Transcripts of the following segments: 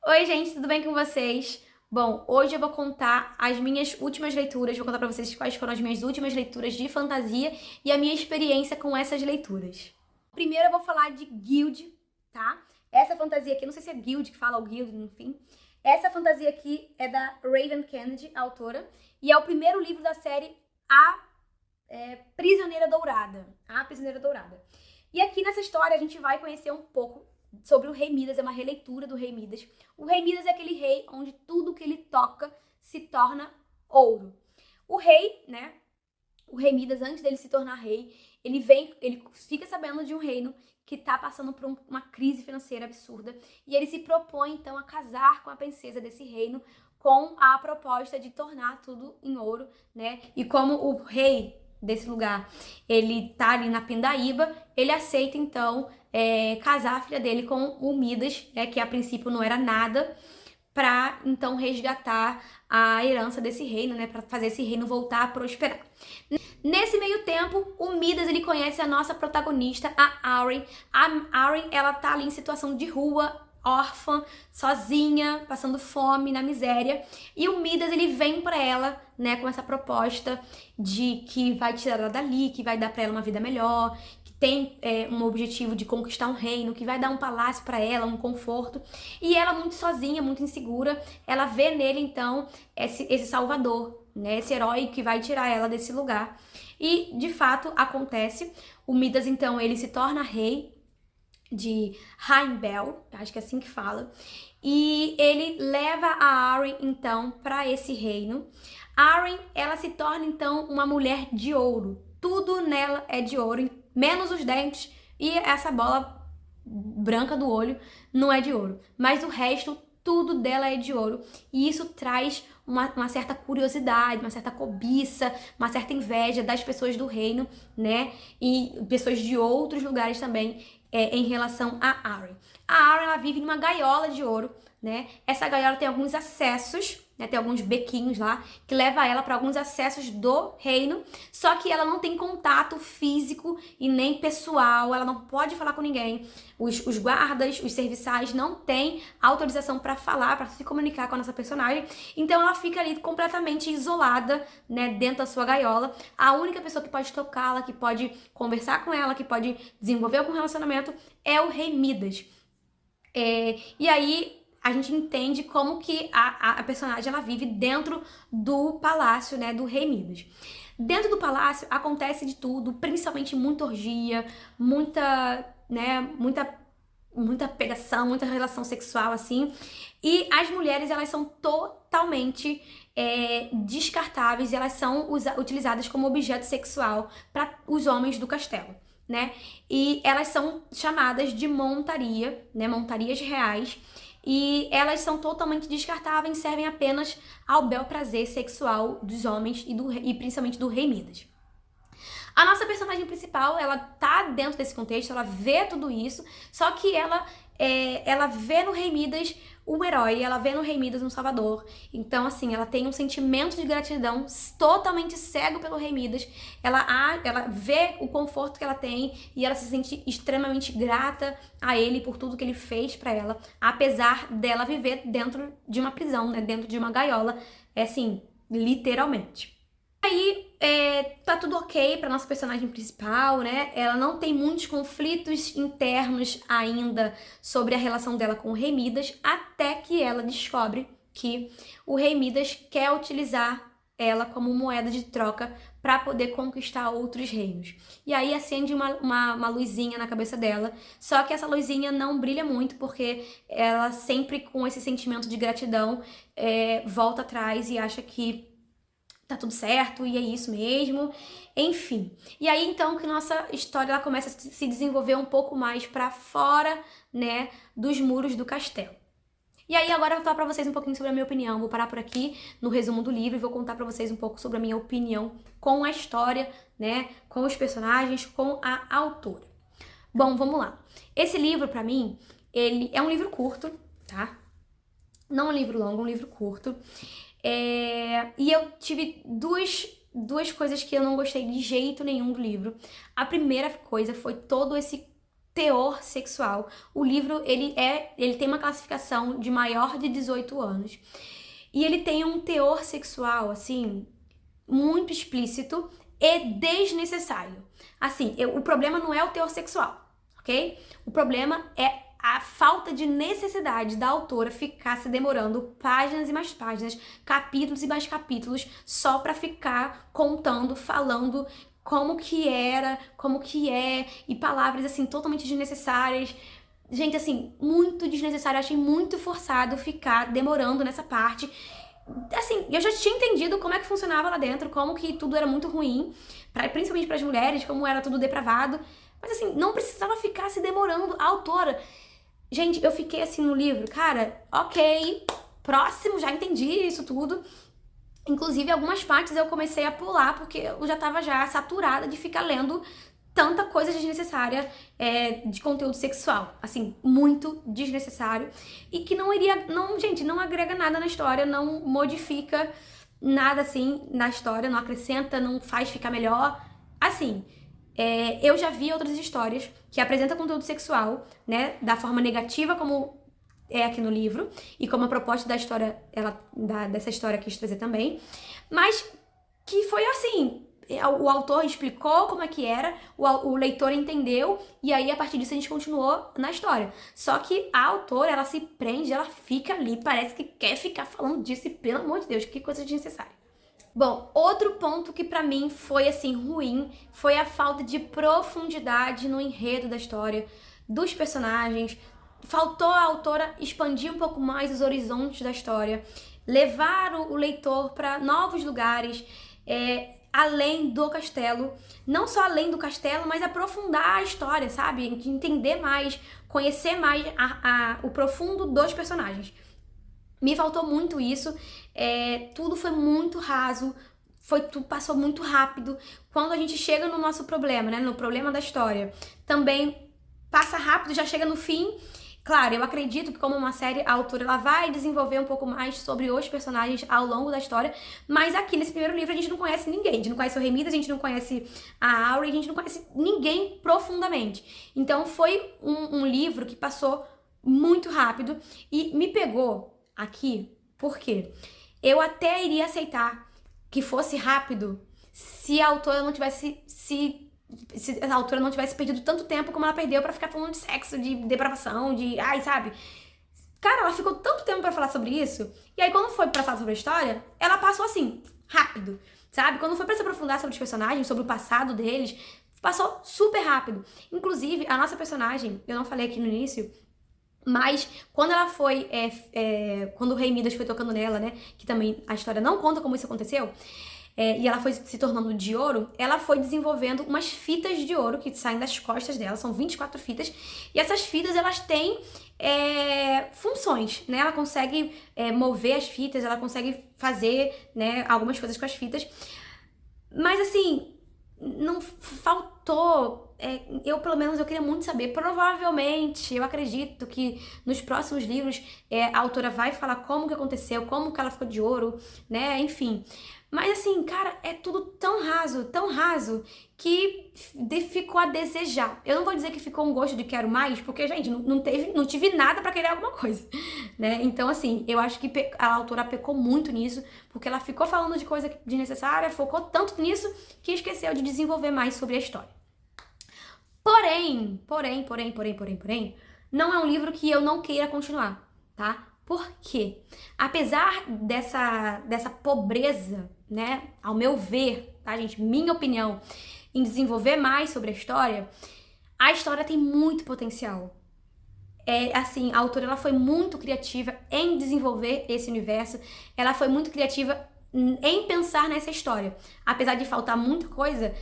Oi, gente, tudo bem com vocês? Bom, hoje eu vou contar as minhas últimas leituras, vou contar pra vocês quais foram as minhas últimas leituras de fantasia e a minha experiência com essas leituras. Primeiro eu vou falar de Guild, tá? Essa fantasia aqui, não sei se é Guild que fala ou Guild, enfim. Essa fantasia aqui é da Raven Kennedy, a autora, e é o primeiro livro da série Prisioneira Dourada. A Prisioneira Dourada. E aqui nessa história a gente vai conhecer um pouco sobre o Rei Midas, é uma releitura do Rei Midas. O Rei Midas é aquele rei onde tudo que ele toca se torna ouro. O rei, né? O Rei Midas, antes dele se tornar rei, ele fica sabendo de um reino que está passando por uma crise financeira absurda e ele se propõe então a casar com a princesa desse reino com a proposta de tornar tudo em ouro, né? E como o rei desse lugar, ele tá ali na pindaíba, ele aceita então casar a filha dele com o Midas, né, que a princípio não era nada, para então resgatar a herança desse reino, né, para fazer esse reino voltar a prosperar. Nesse meio tempo, o Midas ele conhece a nossa protagonista, a Arryn. A Arryn, ela tá ali em situação de rua, órfã, sozinha, passando fome, na miséria. E o Midas ele vem para ela, né, com essa proposta de que vai tirar ela dali, que vai dar para ela uma vida melhor, que tem um objetivo de conquistar um reino, que vai dar um palácio para ela, um conforto. E ela muito sozinha, muito insegura, ela vê nele então esse salvador, né, esse herói que vai tirar ela desse lugar. E de fato acontece. O Midas então ele se torna rei de Heimbel, acho que é assim que fala, e ele leva a Arryn então para esse reino. A Arryn, ela se torna então uma mulher de ouro. Tudo nela é de ouro, menos os dentes e essa bola branca do olho não é de ouro, mas o resto tudo dela é de ouro. E isso traz uma certa curiosidade, uma certa cobiça, uma certa inveja das pessoas do reino, né? E pessoas de outros lugares também em relação a Arryn. A Arryn, ela vive em uma gaiola de ouro, né? Essa gaiola tem alguns acessos, né? Tem alguns bequinhos lá que leva ela para alguns acessos do reino, só que ela não tem contato físico e nem pessoal, ela não pode falar com ninguém. Os guardas, os serviçais não têm autorização para falar, para se comunicar com a nossa personagem, então ela fica ali completamente isolada, né, dentro da sua gaiola. A única pessoa que pode tocá-la, que pode conversar com ela, que pode desenvolver algum relacionamento é o Rei Midas. E aí a gente entende como que a personagem ela vive dentro do palácio, né, do Rei Midas. Dentro do palácio acontece de tudo, principalmente muita orgia, muita pegação, muita relação sexual, assim. E as mulheres, elas são totalmente descartáveis e elas são utilizadas como objeto sexual para os homens do castelo, né? E elas são chamadas de montaria, né? Montarias reais. E elas são totalmente descartáveis e servem apenas ao bel prazer sexual dos homens e principalmente do Rei Midas. A nossa personagem principal, ela tá dentro desse contexto, ela vê tudo isso, só que ela vê no Rei Midas um herói, ela vê no Rei Midas um salvador. Então, assim, ela tem um sentimento de gratidão totalmente cego pelo Rei Midas. Ela vê o conforto que ela tem e ela se sente extremamente grata a ele por tudo que ele fez pra ela, apesar dela viver dentro de uma prisão, né? Dentro de uma gaiola, assim, literalmente. Aí, tá tudo ok pra nossa personagem principal, né? Ela não tem muitos conflitos internos ainda sobre a relação dela com o Rei Midas, até que ela descobre que o Rei Midas quer utilizar ela como moeda de troca para poder conquistar outros reinos. E aí acende uma luzinha na cabeça dela, só que essa luzinha não brilha muito, porque ela sempre com esse sentimento de gratidão volta atrás e acha que tá tudo certo e é isso mesmo, enfim. E aí então que nossa história ela começa a se desenvolver um pouco mais para fora, né, dos muros do castelo. E aí agora eu vou falar pra vocês um pouquinho sobre a minha opinião. Vou parar por aqui no resumo do livro e vou contar pra vocês um pouco sobre a minha opinião com a história, né, com os personagens, com a autora. Bom, vamos lá. Esse livro pra mim, ele é um livro curto, tá? Não é um livro longo, é um livro curto. E eu tive duas coisas que eu não gostei de jeito nenhum do livro. A primeira coisa foi todo esse teor sexual. O livro, ele tem uma classificação de maior de 18 anos. E ele tem um teor sexual, assim, muito explícito e desnecessário. Assim, o problema não é o teor sexual, ok? O problema é a falta de necessidade da autora ficar se demorando páginas e mais páginas, capítulos e mais capítulos, só pra ficar contando, falando como que era, como que é, e palavras, assim, totalmente desnecessárias. Gente, assim, muito desnecessário. Eu achei muito forçado ficar demorando nessa parte. Assim, eu já tinha entendido como é que funcionava lá dentro, como que tudo era muito ruim, principalmente para as mulheres, como era tudo depravado. Mas assim, não precisava ficar se demorando. A autora... Gente, eu fiquei assim no livro, cara, ok, próximo, já entendi isso tudo. Inclusive, algumas partes eu comecei a pular, porque eu já tava já saturada de ficar lendo tanta coisa desnecessária de conteúdo sexual. Assim, muito desnecessário. E que gente, não agrega nada na história, não modifica nada, assim, na história, não acrescenta, não faz ficar melhor. Assim, eu já vi outras histórias que apresentam conteúdo sexual, né, da forma negativa como é aqui no livro, e como a proposta da história, dessa história quis trazer também, mas que foi assim, o autor explicou como é que era, o leitor entendeu, e aí a partir disso a gente continuou na história. Só que a autora, ela se prende, ela fica ali, parece que quer ficar falando disso, e pelo amor de Deus, que coisa desnecessária. Bom, outro ponto que pra mim foi assim ruim foi a falta de profundidade no enredo da história, dos personagens. Faltou a autora expandir um pouco mais os horizontes da história, levar o leitor para novos lugares, além do castelo. Não só além do castelo, mas aprofundar a história, sabe? Entender mais, conhecer mais o profundo dos personagens. Me faltou muito isso, tudo foi muito raso, tudo passou muito rápido. Quando a gente chega no nosso problema, né, no problema da história, também passa rápido, já chega no fim. Claro, eu acredito que como uma série, a autora ela vai desenvolver um pouco mais sobre os personagens ao longo da história, mas aqui nesse primeiro livro a gente não conhece ninguém, a gente não conhece o Rei Midas, a gente não conhece a Auri, a gente não conhece ninguém profundamente. Então foi um livro que passou muito rápido e me pegou aqui, por quê? Eu até iria aceitar que fosse rápido se a autora não tivesse se a autora não tivesse perdido tanto tempo como ela perdeu pra ficar falando de sexo, de depravação, ai, sabe? Cara, ela ficou tanto tempo pra falar sobre isso, e aí quando foi pra falar sobre a história, ela passou assim, rápido, sabe? Quando foi pra se aprofundar sobre os personagens, sobre o passado deles, passou super rápido. Inclusive, a nossa personagem, eu não falei aqui no início, mas quando ela foi, quando o Rei Midas foi tocando nela, né, que também a história não conta como isso aconteceu, e ela foi se tornando de ouro, ela foi desenvolvendo umas fitas de ouro que saem das costas dela, são 24 fitas, e essas fitas, elas têm funções, né, ela consegue mover as fitas, ela consegue fazer, né, algumas coisas com as fitas, mas assim, não faltou, eu pelo menos eu queria muito saber, provavelmente, eu acredito que nos próximos livros a autora vai falar como que aconteceu, como que ela ficou de ouro, né, enfim. Mas assim, cara, é tudo tão raso, que ficou a desejar. Eu não vou dizer que ficou um gosto de quero mais, porque, gente, não tive nada pra querer alguma coisa, né? Então, assim, eu acho que a autora pecou muito nisso, porque ela ficou falando de coisa desnecessária, focou tanto nisso, que esqueceu de desenvolver mais sobre a história. Porém, não é um livro que eu não queira continuar, tá? Por quê? Apesar dessa pobreza, né, ao meu ver, tá, gente, minha opinião, em desenvolver mais sobre a história tem muito potencial. Assim, a autora ela foi muito criativa em desenvolver esse universo, ela foi muito criativa em pensar nessa história. Apesar de faltar muita coisa,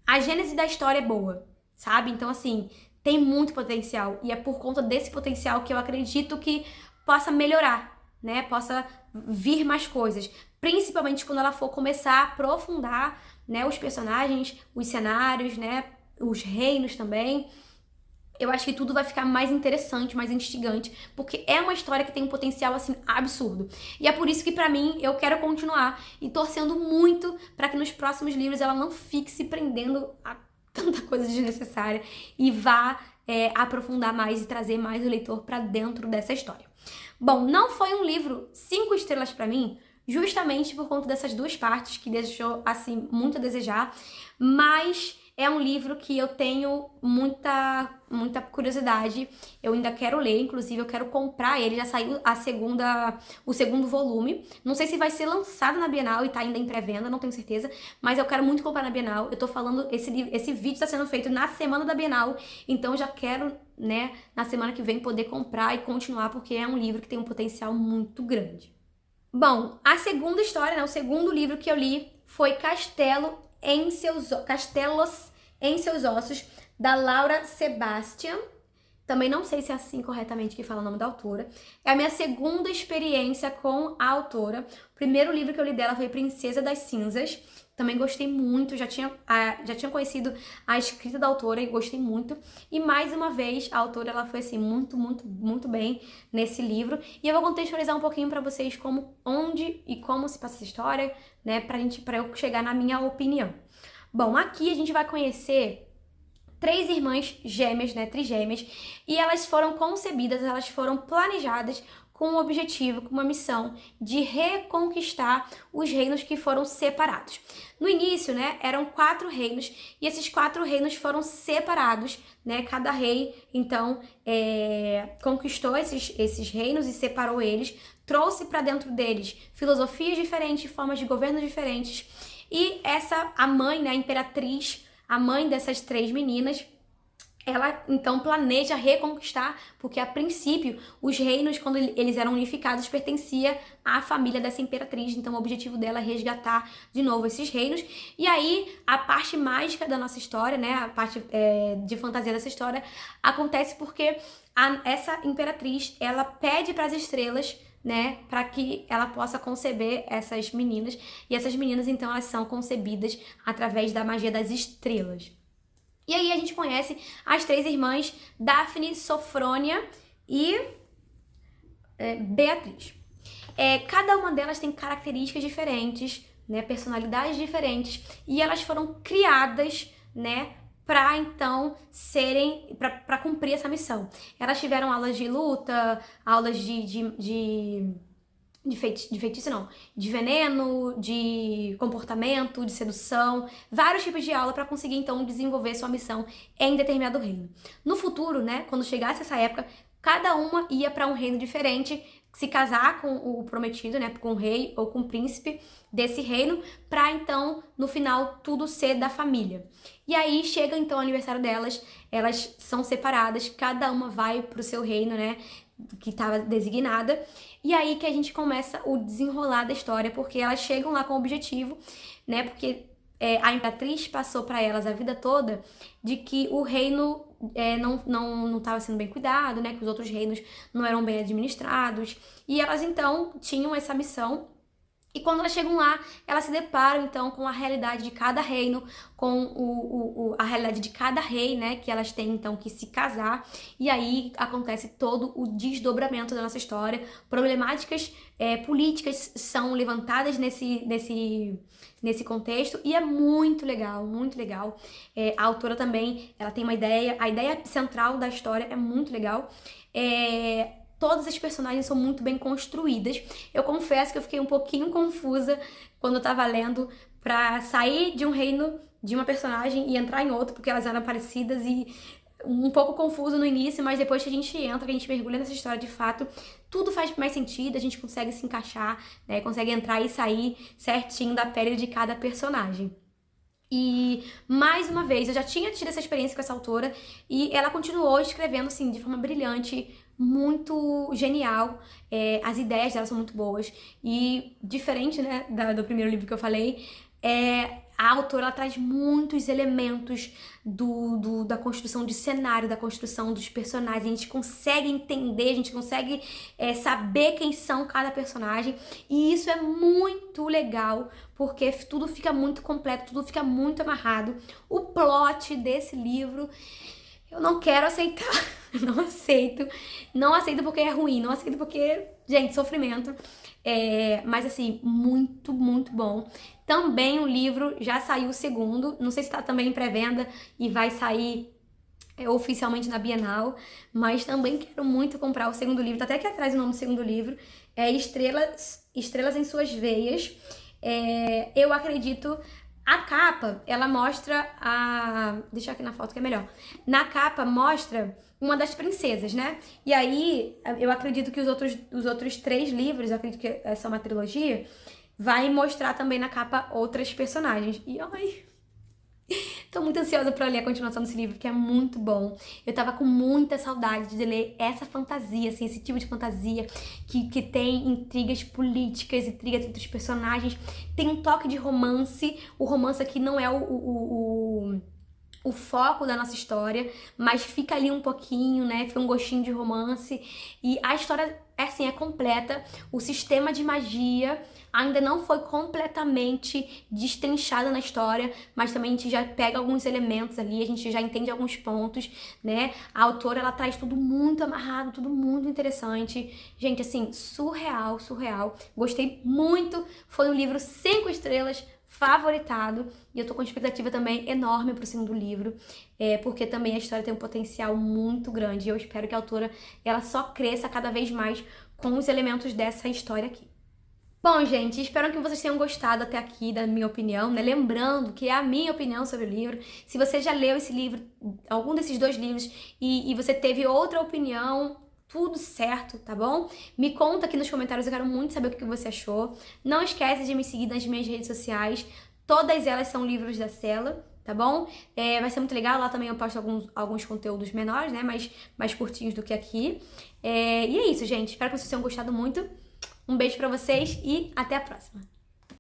a gênese da história é boa, sabe? Então, assim, tem muito potencial, e é por conta desse potencial que eu acredito que possa melhorar, né? Possa vir mais coisas, principalmente quando ela for começar a aprofundar, né, os personagens, os cenários, né, os reinos também. Eu acho que tudo vai ficar mais interessante, mais instigante, porque é uma história que tem um potencial, assim, absurdo. E é por isso que, pra mim, eu quero continuar e torcendo muito pra que nos próximos livros ela não fique se prendendo a tanta coisa desnecessária e vá aprofundar mais e trazer mais o leitor para dentro dessa história. Bom, não foi um livro 5 estrelas para mim, justamente por conta dessas duas partes que deixou, assim, muito a desejar, mas é um livro que eu tenho muita curiosidade, eu ainda quero ler, inclusive eu quero comprar ele, já saiu o segundo volume, não sei se vai ser lançado na Bienal e tá ainda em pré-venda, não tenho certeza, mas eu quero muito comprar na Bienal, eu tô falando, esse vídeo tá sendo feito na semana da Bienal, então eu já quero, né, na semana que vem poder comprar e continuar, porque é um livro que tem um potencial muito grande. Bom, a segunda história, né, o segundo livro que eu li foi Castelos em Seus Ossos, da Laura Sebastian. Também não sei se é assim corretamente que fala o nome da autora. É a minha segunda experiência com a autora. O primeiro livro que eu li dela foi Princesa das Cinzas. Também gostei muito, já tinha conhecido a escrita da autora e gostei muito. E mais uma vez, a autora ela foi assim muito bem nesse livro. E eu vou contextualizar um pouquinho para vocês onde e como se passa essa história, né, para eu chegar na minha opinião. Bom, aqui a gente vai conhecer 3 irmãs gêmeas, né, trigêmeas, e elas foram concebidas, elas foram planejadas com um objetivo, com uma missão de reconquistar os reinos que foram separados. No início, né, eram 4 reinos, e esses 4 reinos foram separados, né, cada rei, então, conquistou esses reinos e separou eles, trouxe para dentro deles filosofias diferentes, formas de governo diferentes, e a mãe, né, a imperatriz, a mãe dessas 3 meninas, ela então planeja reconquistar, porque a princípio os reinos, quando eles eram unificados, pertencia à família dessa imperatriz, então o objetivo dela é resgatar de novo esses reinos. E aí a parte mágica da nossa história, né, a parte de fantasia dessa história, acontece porque essa imperatriz, ela pede para as estrelas, né, para que ela possa conceber essas meninas, e essas meninas então elas são concebidas através da magia das estrelas. E aí a gente conhece as 3 irmãs, Daphne, Sofrônia e Beatriz. Cada uma delas tem características diferentes, né, personalidades diferentes, e elas foram criadas, né, para então para cumprir essa missão. Elas tiveram aulas de luta, aulas de feitiço não, de veneno, de comportamento, de sedução, vários tipos de aula para conseguir então desenvolver sua missão em determinado reino. No futuro, né, quando chegasse essa época, cada uma ia para um reino diferente, se casar com o prometido, né, com o rei ou com o príncipe desse reino, para então, no final, tudo ser da família. E aí chega então o aniversário delas, elas são separadas, cada uma vai pro seu reino, né, que estava designada, e aí que a gente começa o desenrolar da história, porque elas chegam lá com o objetivo, né, porque a imperatriz passou para elas a vida toda de que o reino não estava sendo bem cuidado, né, que os outros reinos não eram bem administrados, e elas então tinham essa missão. E quando elas chegam lá, elas se deparam então com a realidade de cada reino, com a realidade de cada rei, né, que elas têm então que se casar, e aí acontece todo o desdobramento da nossa história. Problemáticas políticas são levantadas nesse contexto, e é muito legal, muito legal. A autora também, ela tem uma ideia, a ideia central da história é muito legal. Todas as personagens são muito bem construídas. Eu confesso que eu fiquei um pouquinho confusa quando eu tava lendo, pra sair de um reino de uma personagem e entrar em outro, porque elas eram parecidas, e um pouco confuso no início, mas depois que a gente entra, que a gente mergulha nessa história de fato, tudo faz mais sentido, a gente consegue se encaixar, né, consegue entrar e sair certinho da pele de cada personagem. E, mais uma vez, eu já tinha tido essa experiência com essa autora, e ela continuou escrevendo, assim, de forma brilhante, muito genial. As ideias dela são muito boas, e diferente, né, do primeiro livro que eu falei, a autora ela traz muitos elementos da construção de cenário, da construção dos personagens. A gente consegue entender, a gente consegue saber quem são cada personagem, e isso é muito legal, porque tudo fica muito completo, tudo fica muito amarrado. O plot desse livro Eu não quero aceitar. Não aceito. Não aceito porque é ruim. Não aceito porque, gente, sofrimento. Mas assim, muito, muito bom. Também o livro já saiu o segundo. Não sei se tá também em pré-venda e vai sair oficialmente na Bienal. Mas também quero muito comprar o segundo livro. Tá até aqui atrás o nome do segundo livro. É Estrelas em Suas Veias. Eu acredito. A capa, ela mostra a... Deixa aqui na foto que é melhor. Na capa mostra uma das princesas, né? E aí, eu acredito que os outros 3 livros, eu acredito que essa é uma trilogia, vai mostrar também na capa outras personagens. E ai, tô muito ansiosa pra ler a continuação desse livro, porque é muito bom. Eu tava com muita saudade de ler essa fantasia, assim, esse tipo de fantasia que tem intrigas políticas, intrigas entre os personagens. Tem um toque de romance. O romance aqui não é o foco da nossa história, mas fica ali um pouquinho, né? Fica um gostinho de romance. E a história, assim, é completa. O sistema de magia ainda não foi completamente destrinchado na história, mas também a gente já pega alguns elementos ali, a gente já entende alguns pontos, né? A autora, ela traz tudo muito amarrado, tudo muito interessante. Gente, assim, surreal, surreal. Gostei muito. Foi um livro 5 estrelas, favoritado, e eu tô com expectativa também enorme pro segundo livro, porque também a história tem um potencial muito grande, e eu espero que a autora, ela só cresça cada vez mais com os elementos dessa história aqui. Bom, gente, espero que vocês tenham gostado até aqui da minha opinião, né? Lembrando que é a minha opinião sobre o livro. Se você já leu esse livro, algum desses 2 livros, e você teve outra opinião, tudo certo, tá bom? Me conta aqui nos comentários, eu quero muito saber o que você achou. Não esquece de me seguir nas minhas redes sociais, todas elas são livros da Sela, tá bom? Vai ser muito legal, lá também eu posto alguns conteúdos menores, né? Mais curtinhos do que aqui. E é isso, gente, espero que vocês tenham gostado muito. Um beijo pra vocês e até a próxima!